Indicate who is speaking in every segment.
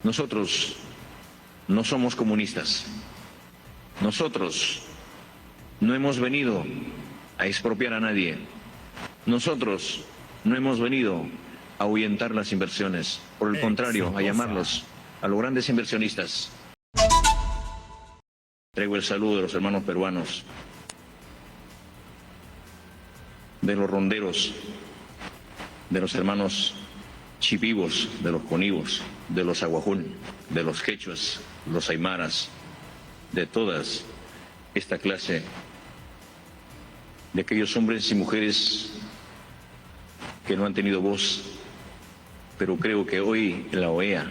Speaker 1: Nosotros no somos comunistas. Nosotros no hemos venido a expropiar a nadie. Nosotros no hemos venido a ahuyentar las inversiones. Por el contrario, a llamarlos a los grandes inversionistas. Traigo el saludo de los hermanos peruanos, de los ronderos, de los hermanos chipivos, de los conivos, de los aguajún, de los quechuas, los aymaras, de todas esta clase, de aquellos hombres y mujeres que no han tenido voz, pero creo que hoy la OEA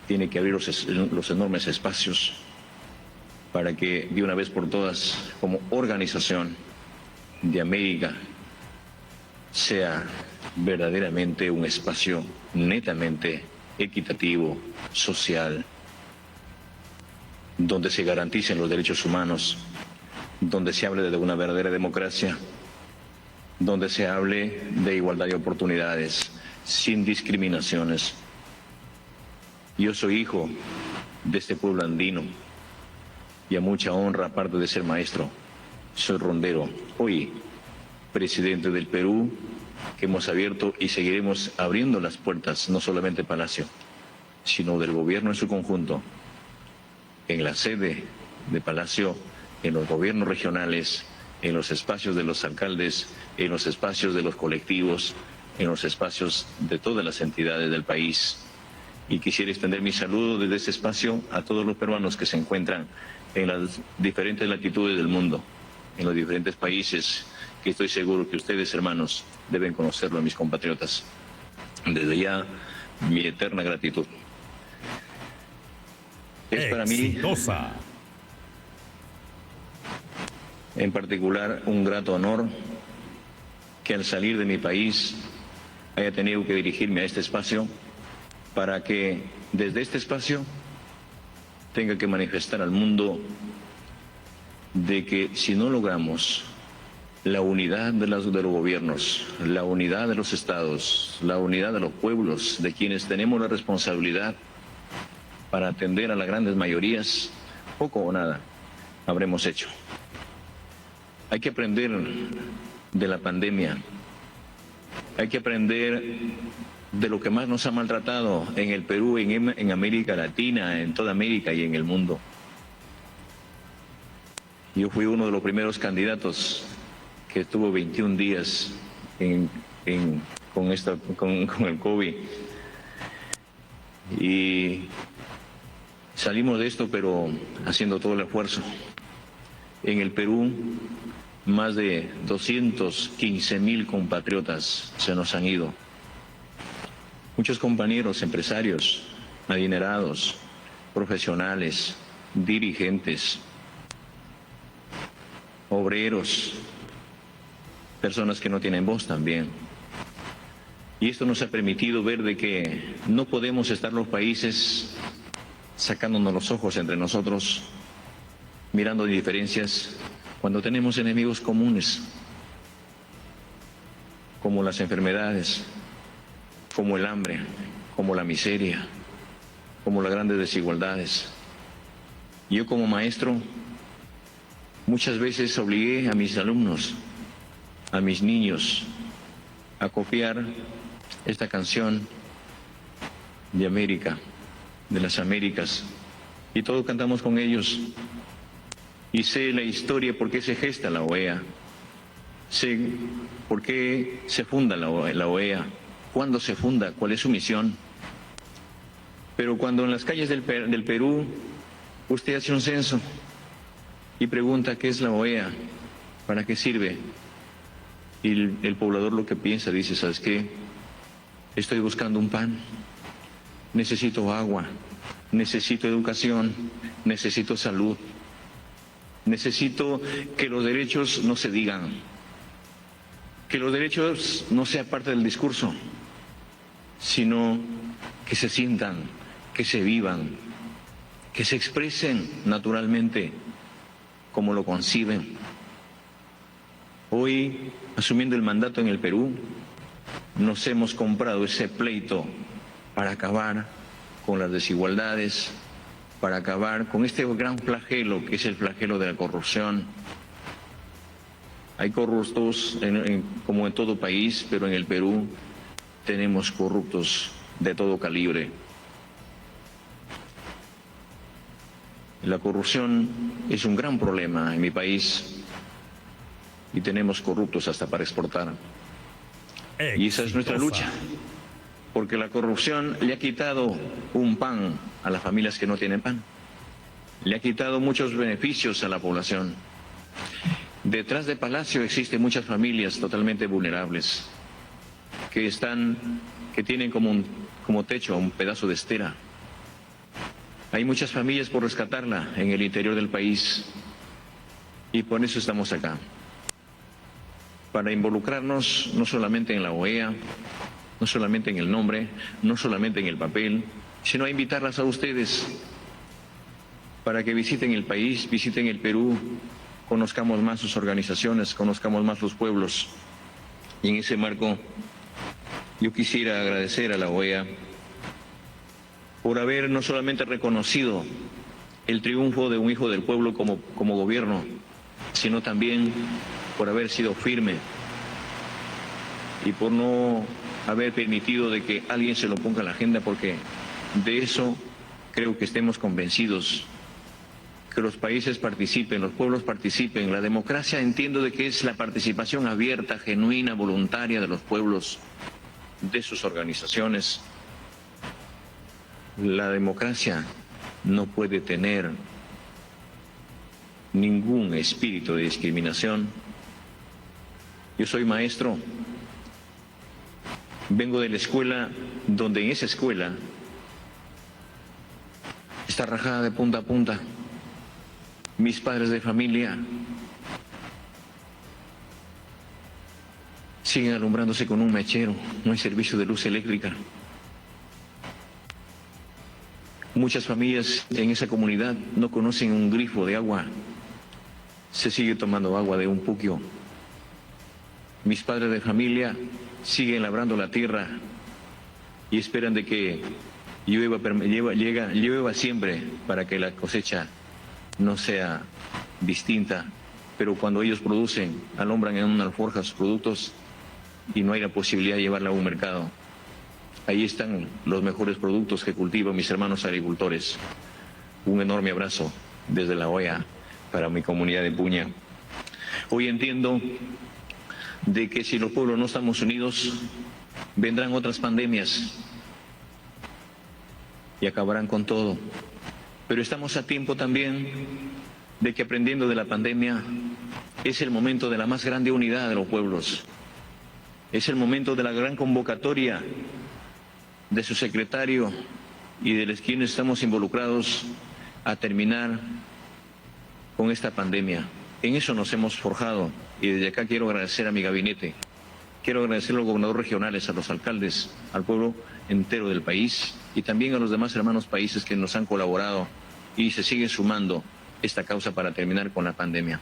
Speaker 1: tiene que abrir los enormes espacios para que de una vez por todas, como organización de América, sea verdaderamente un espacio netamente equitativo, social, donde se garanticen los derechos humanos, donde se hable de una verdadera democracia, donde se hable de igualdad de oportunidades, sin discriminaciones. Yo soy hijo de este pueblo andino y a mucha honra, aparte de ser maestro, soy rondero. Hoy, presidente del Perú, que hemos abierto y seguiremos abriendo las puertas, no solamente Palacio, sino del gobierno en su conjunto, en la sede de Palacio, en los gobiernos regionales, en los espacios de los alcaldes, en los espacios de los colectivos, en los espacios de todas las entidades del país. Y quisiera extender mi saludo desde este espacio a todos los peruanos que se encuentran en las diferentes latitudes del mundo, en los diferentes países, que estoy seguro que ustedes, hermanos, deben conocerlo, mis compatriotas. Desde ya, mi eterna gratitud. Es para mí, en particular, un grato honor que al salir de mi país haya tenido que dirigirme a este espacio para que desde este espacio tenga que manifestar al mundo de que si no logramos la unidad de los gobiernos, la unidad de los estados, la unidad de los pueblos, de quienes tenemos la responsabilidad para atender a las grandes mayorías, poco o nada habremos hecho. Hay que aprender de la pandemia, hay que aprender de lo que más nos ha maltratado en el Perú, en América Latina, en toda América y en el mundo. Yo fui uno de los primeros candidatos que estuvo 21 días con el COVID. Y salimos de esto, pero haciendo todo el esfuerzo. En el Perú, más de 215,000 compatriotas se nos han ido. Muchos compañeros empresarios, adinerados, profesionales, dirigentes, obreros, personas que no tienen voz también. Y esto nos ha permitido ver de que no podemos estar los países sacándonos los ojos entre nosotros, mirando diferencias, cuando tenemos enemigos comunes, como las enfermedades, como el hambre, como la miseria, como las grandes desigualdades. Yo como maestro muchas veces obligué a mis alumnos, a mis niños, a copiar esta canción de América, de las Américas, y todos cantamos con ellos. Y sé la historia, por qué se gesta la OEA, sé por qué se funda la OEA, cuándo se funda, cuál es su misión. Pero cuando en las calles del Perú usted hace un censo y pregunta qué es la OEA, para qué sirve, y el poblador lo que piensa, dice, ¿sabes qué? Estoy buscando un pan, necesito agua, necesito educación, necesito salud, necesito que los derechos no se digan, que los derechos no sean parte del discurso, sino que se sientan, que se vivan, que se expresen naturalmente como lo conciben. Hoy, asumiendo el mandato en el Perú, nos hemos comprado ese pleito para acabar con las desigualdades, para acabar con este gran flagelo que es el flagelo de la corrupción. Hay corruptos como en todo país, pero en el Perú tenemos corruptos de todo calibre. La corrupción es un gran problema en mi país y tenemos corruptos hasta para exportar. Y esa es nuestra lucha, porque la corrupción le ha quitado un pan a las familias que no tienen pan. Le ha quitado muchos beneficios a la población. Detrás de Palacio existen muchas familias totalmente vulnerables que tienen como techo un pedazo de estera. Hay muchas familias por rescatarla en el interior del país y por eso estamos acá. Para involucrarnos no solamente en la OEA, no solamente en el nombre, no solamente en el papel, sino a invitarlas a ustedes para que visiten el país, visiten el Perú, conozcamos más sus organizaciones, conozcamos más los pueblos. Y en ese marco yo quisiera agradecer a la OEA por haber no solamente reconocido el triunfo de un hijo del pueblo como gobierno, sino también por haber sido firme y por no haber permitido de que alguien se lo ponga en la agenda, porque de eso creo que estemos convencidos, que los países participen, los pueblos participen. La democracia entiendo de que es la participación abierta, genuina, voluntaria de los pueblos, de sus organizaciones. La democracia no puede tener ningún espíritu de discriminación. Yo soy maestro, vengo de la escuela donde en esa escuela está rajada de punta a punta. Mis padres de familia siguen alumbrándose con un mechero, no hay servicio de luz eléctrica. Muchas familias en esa comunidad no conocen un grifo de agua, se sigue tomando agua de un puquio. Mis padres de familia siguen labrando la tierra y esperan de que llueva siempre para que la cosecha no sea distinta, pero cuando ellos producen, alumbran en una alforja sus productos y no hay la posibilidad de llevarla a un mercado. Ahí están los mejores productos que cultivan mis hermanos agricultores. Un enorme abrazo desde la OEA para mi comunidad de Puña. Hoy entiendo de que si los pueblos no estamos unidos, vendrán otras pandemias y acabarán con todo. Pero estamos a tiempo también de que, aprendiendo de la pandemia, es el momento de la más grande unidad de los pueblos. Es el momento de la gran convocatoria de su secretario y de los quienes estamos involucrados a terminar con esta pandemia. En eso nos hemos forjado y desde acá quiero agradecer a mi gabinete, quiero agradecer a los gobernadores regionales, a los alcaldes, al pueblo entero del país y también a los demás hermanos países que nos han colaborado y se siguen sumando esta causa para terminar con la pandemia.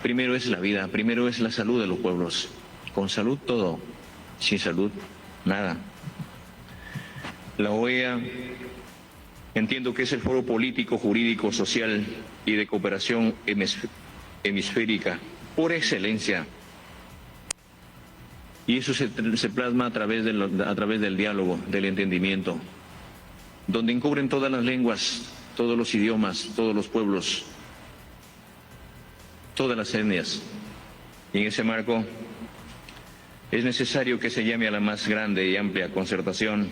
Speaker 1: Primero es la vida, primero es la salud de los pueblos. Con salud todo, sin salud nada. La OEA entiendo que es el foro político, jurídico, social y de cooperación hemisférica por excelencia. Y eso se plasma a través del diálogo, del entendimiento, donde encubren todas las lenguas, todos los idiomas, todos los pueblos, todas las etnias. Y en ese marco es necesario que se llame a la más grande y amplia concertación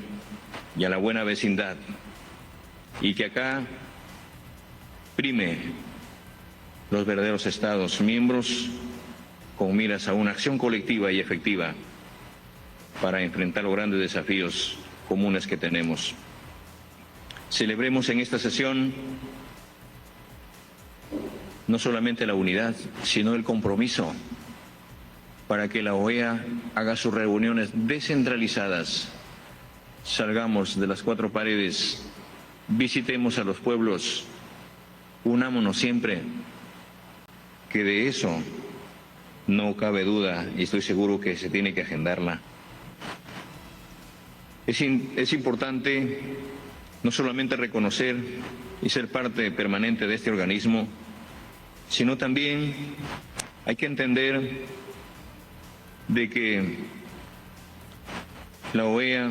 Speaker 1: y a la buena vecindad, y que acá prime los verdaderos Estados miembros con miras a una acción colectiva y efectiva para enfrentar los grandes desafíos comunes que tenemos. Celebremos en esta sesión no solamente la unidad, sino el compromiso para que la OEA haga sus reuniones descentralizadas. Salgamos de las cuatro paredes, visitemos a los pueblos, unámonos siempre, que de eso no cabe duda y estoy seguro que se tiene que agendarla. Es importante no solamente reconocer y ser parte permanente de este organismo, sino también hay que entender de que la OEA,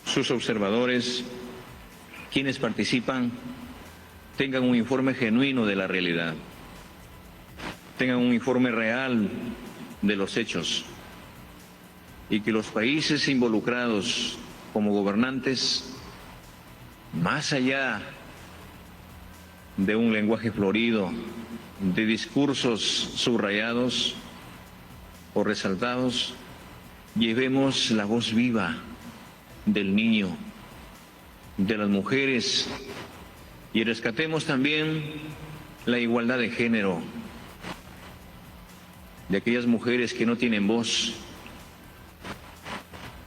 Speaker 1: sus observadores, quienes participan, tengan un informe genuino de la realidad, tengan un informe real de los hechos y que los países involucrados como gobernantes, más allá de un lenguaje florido, de discursos subrayados o resaltados, llevemos la voz viva del niño, de las mujeres, y rescatemos también la igualdad de género, de aquellas mujeres que no tienen voz,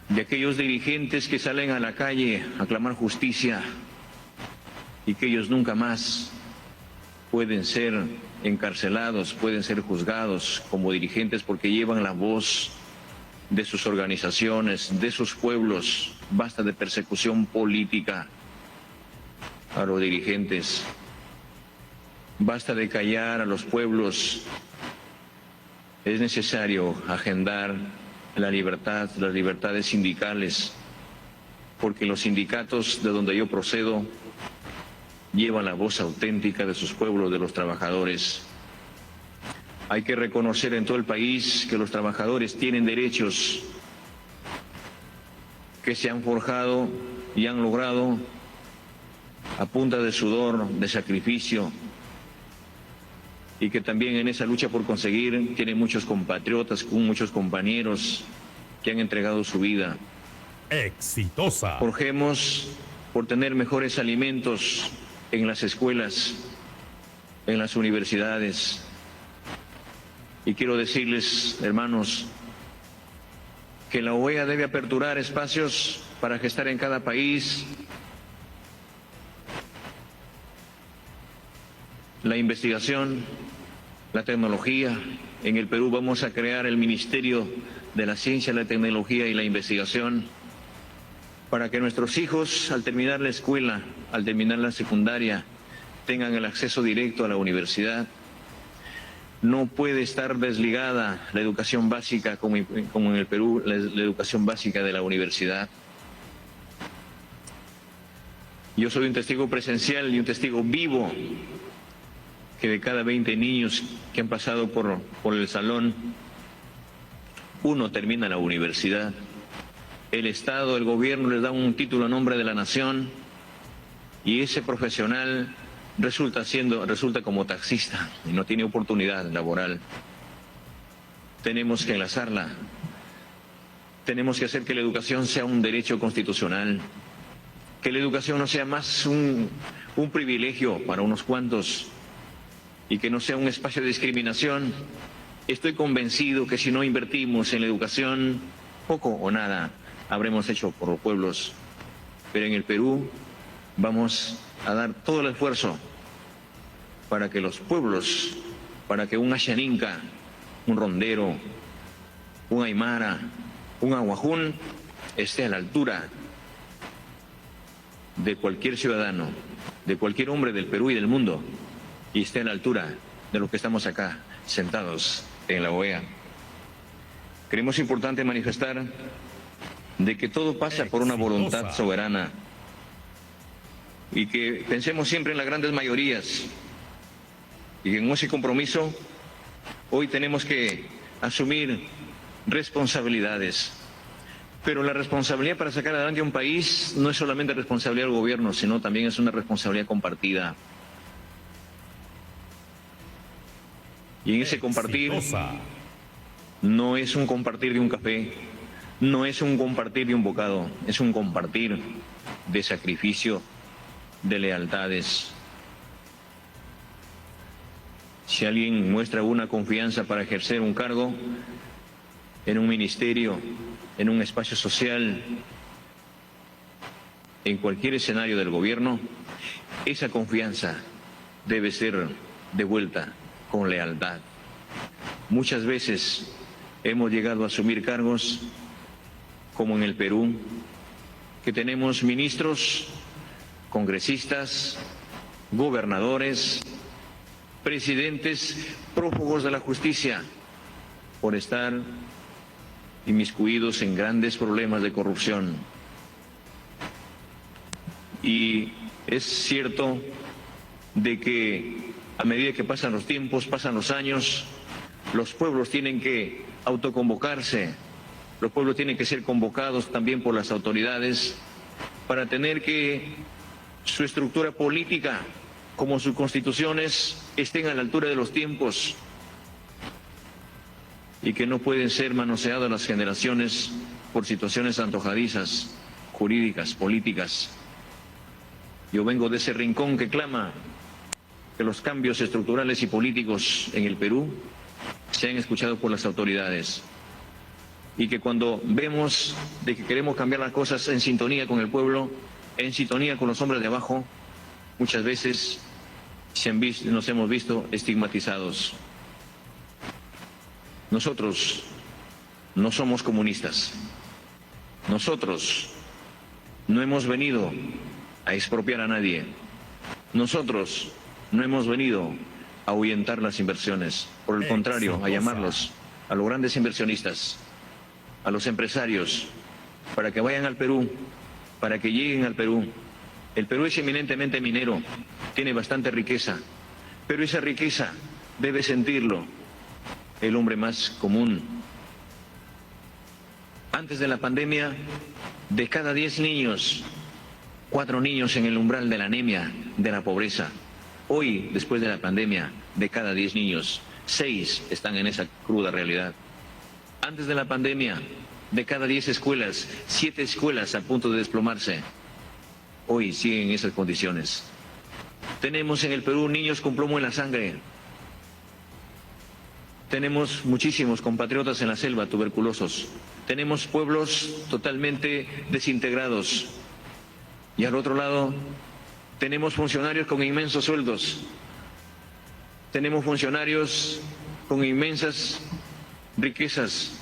Speaker 1: de aquellos dirigentes que salen a la calle a clamar justicia y que ellos nunca más pueden ser encarcelados, pueden ser juzgados como dirigentes porque llevan la voz de sus organizaciones, de sus pueblos. Basta de persecución política a los dirigentes, basta de callar a los pueblos. Es necesario agendar la libertad, las libertades sindicales, porque los sindicatos de donde yo procedo llevan la voz auténtica de sus pueblos, de los trabajadores. Hay que reconocer en todo el país que los trabajadores tienen derechos que se han forjado y han logrado a punta de sudor, de sacrificio, y que también en esa lucha por conseguir tienen muchos compatriotas, muchos compañeros que han entregado su vida.
Speaker 2: Exitosa.
Speaker 1: Forjemos por tener mejores alimentos en las escuelas, en las universidades. Y quiero decirles, hermanos, que la OEA debe aperturar espacios para gestar en cada país la investigación, la tecnología. En el Perú vamos a crear el Ministerio de la Ciencia, la Tecnología y la Investigación para que nuestros hijos, al terminar la escuela, al terminar la secundaria, tengan el acceso directo a la universidad. No puede estar desligada la educación básica, como en el Perú, la educación básica de la universidad. Yo soy un testigo presencial y un testigo vivo que de cada 20 niños que han pasado por el salón, uno termina la universidad. El Estado, el gobierno les da un título a nombre de la nación y ese profesional resulta como taxista y no tiene oportunidad laboral. Tenemos que enlazarla. Tenemos que hacer que la educación sea un derecho constitucional, que la educación no sea más un privilegio para unos cuantos y que no sea un espacio de discriminación. Estoy convencido que si no invertimos en la educación, poco o nada habremos hecho por los pueblos. Pero en el Perú vamos a dar todo el esfuerzo para que los pueblos, para que un Ashaninka, un rondero, un aymara, un aguajún esté a la altura de cualquier ciudadano, de cualquier hombre del Perú y del mundo, y esté a la altura de los que estamos acá sentados en la OEA. Creemos importante manifestar de que todo pasa por una voluntad soberana y que pensemos siempre en las grandes mayorías y que en ese compromiso hoy tenemos que asumir responsabilidades. Pero la responsabilidad para sacar adelante un país no es solamente responsabilidad del gobierno, sino también es una responsabilidad compartida. Y en ese compartir no es un compartir de un café, no es un compartir de un bocado, es un compartir de sacrificio, de lealtades. Si alguien muestra una confianza para ejercer un cargo en un ministerio, en un espacio social, en cualquier escenario del gobierno, esa confianza debe ser devuelta con lealtad. Muchas veces hemos llegado a asumir cargos, como en el Perú, que tenemos ministros congresistas, gobernadores, presidentes prófugos de la justicia por estar inmiscuidos en grandes problemas de corrupción. Y es cierto de que a medida que pasan los tiempos, pasan los años, los pueblos tienen que autoconvocarse, los pueblos tienen que ser convocados también por las autoridades para tener que su estructura política, como sus constituciones, estén a la altura de los tiempos y que no pueden ser manoseadas las generaciones por situaciones antojadizas, jurídicas, políticas. Yo vengo de ese rincón que clama que los cambios estructurales y políticos en el Perú sean escuchados por las autoridades y que cuando vemos de que queremos cambiar las cosas en sintonía con el pueblo, en sintonía con los hombres de abajo, muchas veces nos hemos visto estigmatizados. Nosotros no somos comunistas. Nosotros no hemos venido a expropiar a nadie. Nosotros no hemos venido a ahuyentar las inversiones. Por el contrario, a llamarlos a los grandes inversionistas, a los empresarios, para que vayan al Perú, para que lleguen al Perú. El Perú es eminentemente minero, tiene bastante riqueza, pero esa riqueza debe sentirlo el hombre más común. Antes de la pandemia, de cada 10 niños, 4 niños en el umbral de la anemia, de la pobreza. Hoy, después de la pandemia, de cada 10 niños, 6 están en esa cruda realidad. Antes de la pandemia, de cada 10 escuelas, 7 escuelas a punto de desplomarse. Hoy siguen en esas condiciones. Tenemos en el Perú niños con plomo en la sangre. Tenemos muchísimos compatriotas en la selva tuberculosos. Tenemos pueblos totalmente desintegrados. Y al otro lado, tenemos funcionarios con inmensos sueldos. Tenemos funcionarios con inmensas riquezas.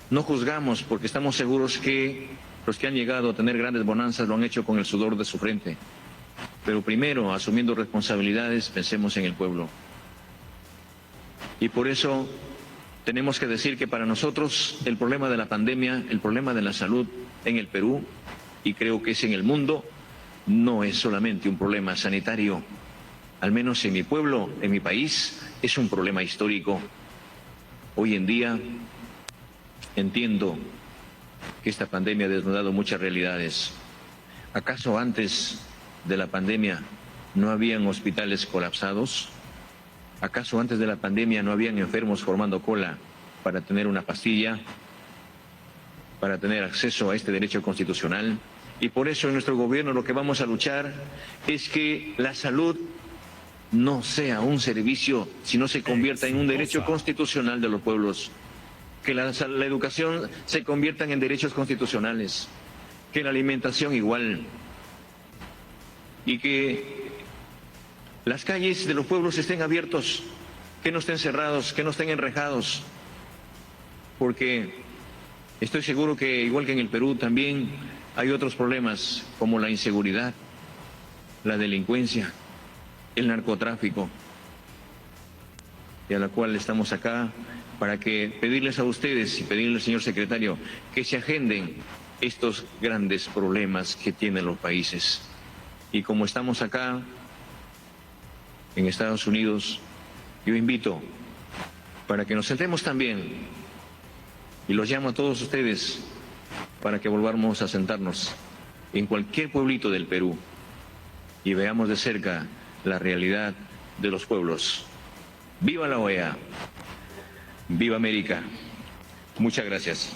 Speaker 1: No juzgamos porque estamos seguros que los que han llegado a tener grandes bonanzas lo han hecho con el sudor de su frente. Pero primero, asumiendo responsabilidades, pensemos en el pueblo. Y por eso tenemos que decir que para nosotros el problema de la pandemia, el problema de la salud en el Perú, y creo que es en el mundo, no es solamente un problema sanitario. Al menos en mi pueblo, en mi país, es un problema histórico. Hoy en día entiendo que esta pandemia ha desnudado muchas realidades. ¿Acaso antes de la pandemia no habían hospitales colapsados? ¿Acaso antes de la pandemia no habían enfermos formando cola para tener una pastilla, para tener acceso a este derecho constitucional? Y por eso en nuestro gobierno lo que vamos a luchar es que la salud no sea un servicio, sino se convierta en un derecho constitucional de los pueblos. Que la educación se convierta en derechos constitucionales, que la alimentación igual, y que las calles de los pueblos estén abiertos, que no estén cerrados, que no estén enrejados, porque estoy seguro que igual que en el Perú también hay otros problemas como la inseguridad, la delincuencia, el narcotráfico, y a la cual estamos acá para que pedirles a ustedes y pedirle al señor secretario que se agenden estos grandes problemas que tienen los países. Y como estamos acá en Estados Unidos, yo invito para que nos sentemos también y los llamo a todos ustedes para que volvamos a sentarnos en cualquier pueblito del Perú y veamos de cerca la realidad de los pueblos. ¡Viva la OEA! ¡Viva América! Muchas gracias.